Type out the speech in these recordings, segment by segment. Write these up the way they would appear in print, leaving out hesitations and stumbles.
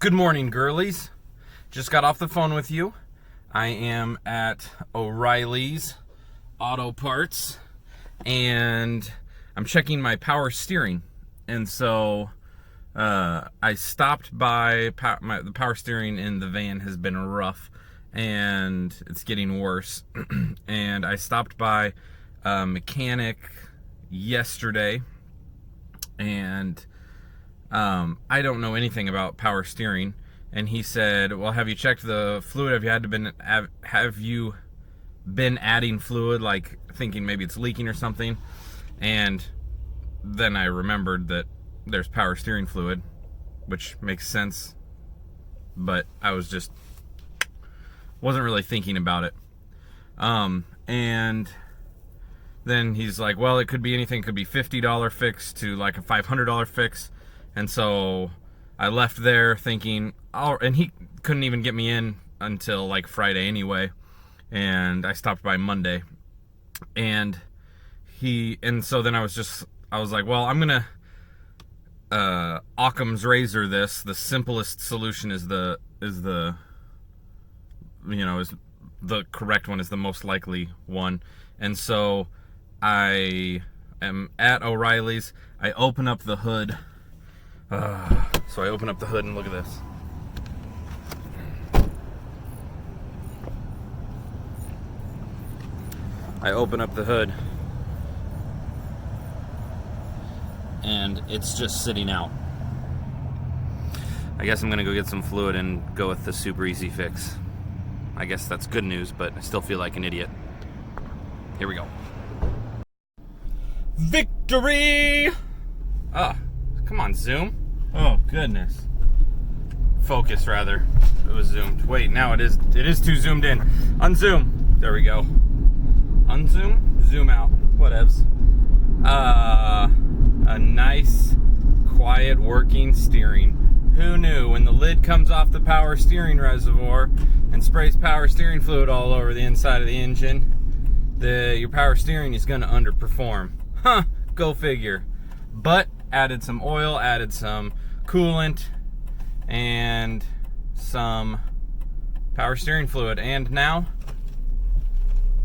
Good morning, girlies. Just got off the phone with you. I am at O'Reilly's Auto Parts, and I'm checking my power steering. And so I stopped by. The power steering in the van has been rough, and it's getting worse. And I stopped by a mechanic yesterday, and I don't know anything about power steering, and he said, well, have you checked the fluid? Have you been adding fluid, like thinking maybe it's leaking or something? And then I remembered that there's power steering fluid, which makes sense, but I wasn't really thinking about it. And then he's like, well, it could be anything. It could be $50 fix to like a $500 fix. And so I left there thinking, oh, and he couldn't even get me in until like Friday anyway. And I stopped by Monday. And so then I was like, well, I'm going to Occam's razor this. The simplest solution is the correct one, is the most likely one. And so I am at O'Reilly's. I open up the hood. So I open up the hood and look at this. I open up the hood and it's just sitting out. I guess I'm gonna go get some fluid and go with the super easy fix. I guess that's good news, but I still feel like an idiot. Here we go. Victory! Come on, zoom. Oh, goodness. Focus, rather. It was zoomed. Wait, now it is too zoomed in. Unzoom. There we go. Unzoom, zoom out. Whatevs. A nice, quiet, working steering. Who knew? When the lid comes off the power steering reservoir and sprays power steering fluid all over the inside of the engine, your power steering is going to underperform. Huh, go figure. But added some oil, added some coolant, and some power steering fluid. And now,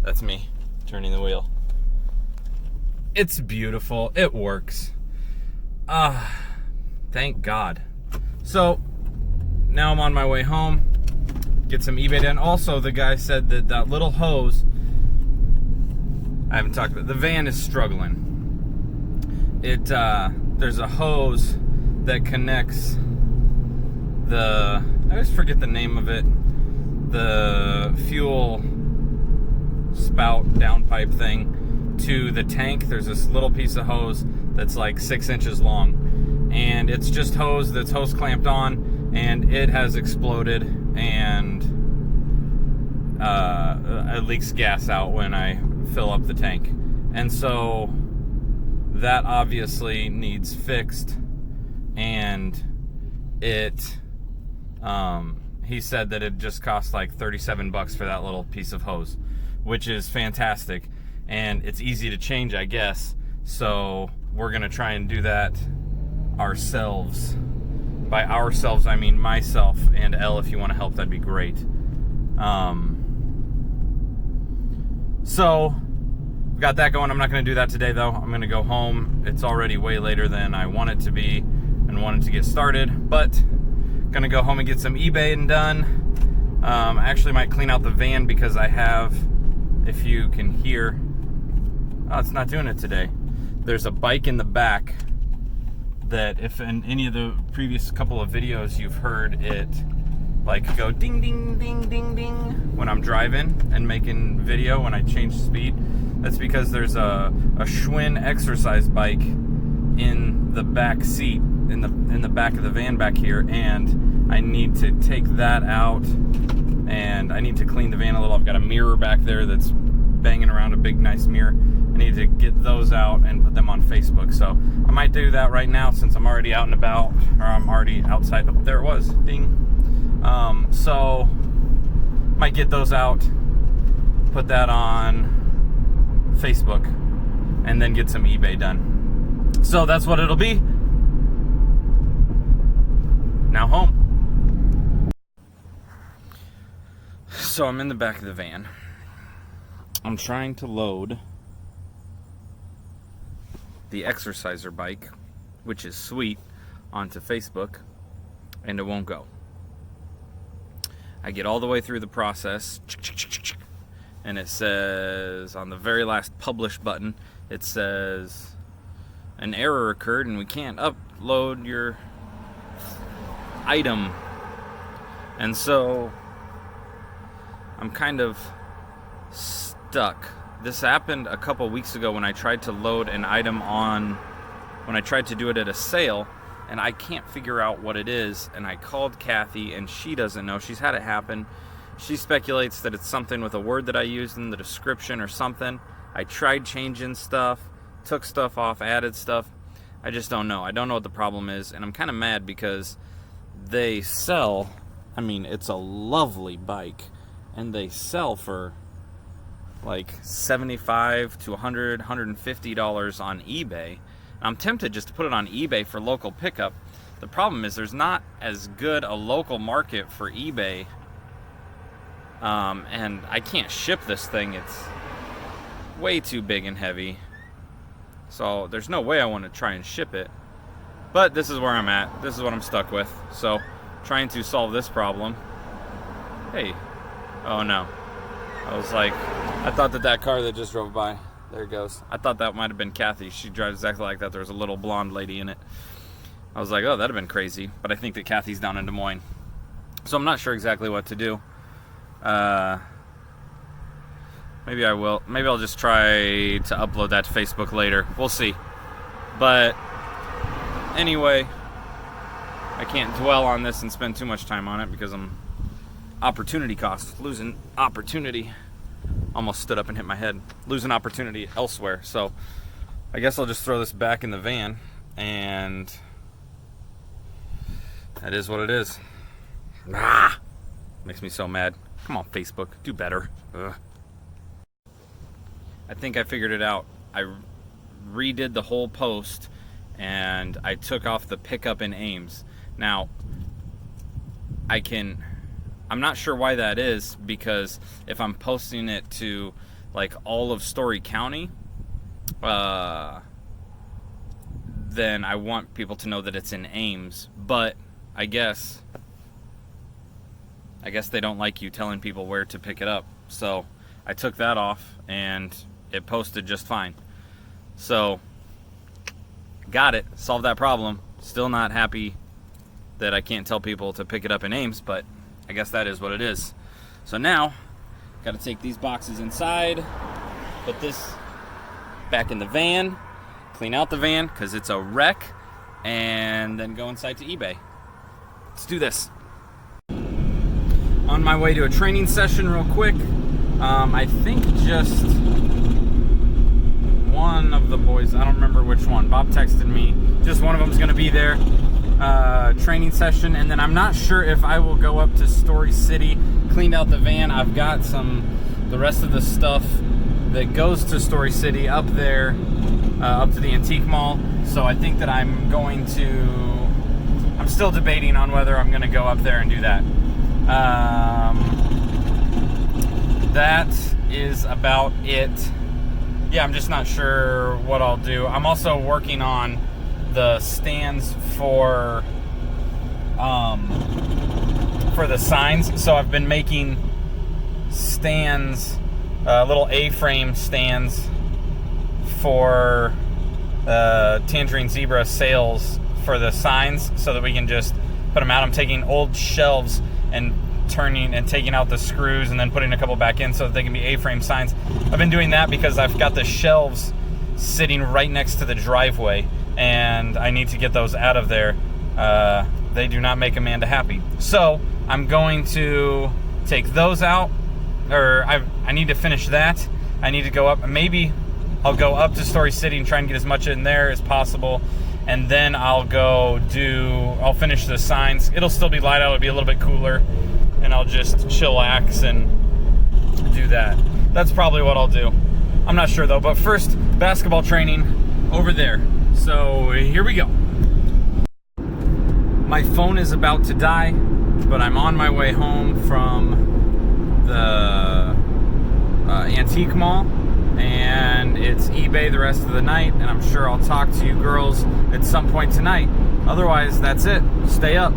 that's me turning the wheel. It's beautiful. It works. Thank God. So, now I'm on my way home. Get some eBay done. Also, the guy said that little hose, I haven't talked about, the van is struggling. There's a hose that connects I always forget the name of it, the fuel spout downpipe thing to the tank. There's this little piece of hose that's like 6 inches long, and it's just hose that's hose clamped on, and it has exploded, and it leaks gas out when I fill up the tank. And so that obviously needs fixed, and he said that it just cost like $37 for that little piece of hose, which is fantastic, and it's easy to change, I guess. So we're gonna try and do that ourselves. By ourselves, I mean myself and Elle. If you want to help, that'd be great. So got that going. I'm not going to do that today, though. I'm going to go home. It's already way later than I want it to be and wanted to get started, but going to go home and get some eBay done. I actually might clean out the van because I have, if you can hear, oh, it's not doing it today. There's a bike in the back that, if in any of the previous couple of videos you've heard it like go ding ding ding ding ding when I'm driving and making video when I change speed. That's because there's a Schwinn exercise bike in the back seat, in the back of the van back here, and I need to take that out, and I need to clean the van a little. I've got a mirror back there that's banging around, a big nice mirror. I need to get those out and put them on Facebook. So I might do that right now since I'm already out and about, or I'm already outside. Oh, there it was, ding. So might get those out, put that on Facebook, and then get some eBay done. So that's what it'll be. Now home. So I'm in the back of the van. I'm trying to load the exerciser bike, which is sweet, onto Facebook, and it won't go. I get all the way through the process, and it says on the very last publish button, it says an error occurred and we can't upload your item. And so I'm kind of stuck. This happened a couple weeks ago when I tried to load an item when I tried to do it at a sale, and I can't figure out what it is. And I called Kathy, and she doesn't know. She's had it happen. She speculates that it's something with a word that I used in the description or something. I tried changing stuff, took stuff off, added stuff. I just don't know. I don't know what the problem is, and I'm kind of mad because they sell, I mean, it's a lovely bike, and they sell for like $75 to $100, $150 on eBay. I'm tempted just to put it on eBay for local pickup. The problem is there's not as good a local market for eBay, and I can't ship this thing. It's way too big and heavy, so there's no way I want to try and ship it. But this is where I'm at. This is what I'm stuck with. So trying to solve this problem. Hey, oh no, I was like, I thought that car that just drove by, there it goes, I thought that might have been Kathy. She drives exactly like that. There was a little blonde lady in it. I was like, oh, that'd have been crazy. But I think that Kathy's down in Des Moines, so I'm not sure exactly what to do. Maybe I will. Maybe I'll just try to upload that to Facebook later. We'll see. But anyway, I can't dwell on this and spend too much time on it because I'm opportunity cost, losing opportunity. Almost stood up and hit my head. Losing opportunity elsewhere. So I guess I'll just throw this back in the van, and that is what it is. Makes me so mad. Come on, Facebook, do better. Ugh. I think I figured it out. I redid the whole post, and I took off the pickup in Ames. Now, I'm not sure why that is, because if I'm posting it to like all of Story County, then I want people to know that it's in Ames. But I guess they don't like you telling people where to pick it up. So I took that off, and it posted just fine. So got it, solved that problem. Still not happy that I can't tell people to pick it up in Ames, but I guess that is what it is. So now, got to take these boxes inside, put this back in the van, clean out the van because it's a wreck, and then go inside to eBay. Let's do this. On my way to a training session real quick. I think just one of the boys, I don't remember which one, Bob texted me, just one of them's going to be there. Training session, and then I'm not sure if I will go up to Story City. Cleaned out the van. I've got the rest of the stuff that goes to Story City up there, up to the Antique Mall. So I think that I'm still debating on whether I'm going to go up there and do that. That is about it. Yeah, I'm just not sure what I'll do. I'm also working on the stands for the signs. So I've been making stands, little A-frame stands for Tangerine Zebra sales for the signs, so that we can just put them out. I'm taking old shelves and taking out the screws and then putting a couple back in so that they can be A-frame signs. I've been doing that because I've got the shelves sitting right next to the driveway, and I need to get those out of there. They do not make Amanda happy. So I'm going to take those out, or I need to finish that. I need to go up. Maybe I'll go up to Story City and try and get as much in there as possible, and then I'll finish the signs. It'll still be light out, it'll be a little bit cooler, and I'll just chillax and do that. That's probably what I'll do. I'm not sure though, but first, basketball training over there. So here we go. My phone is about to die, but I'm on my way home from the Antique Mall, and it's eBay the rest of the night, and I'm sure I'll talk to you girls at some point tonight. Otherwise, that's it. Stay up.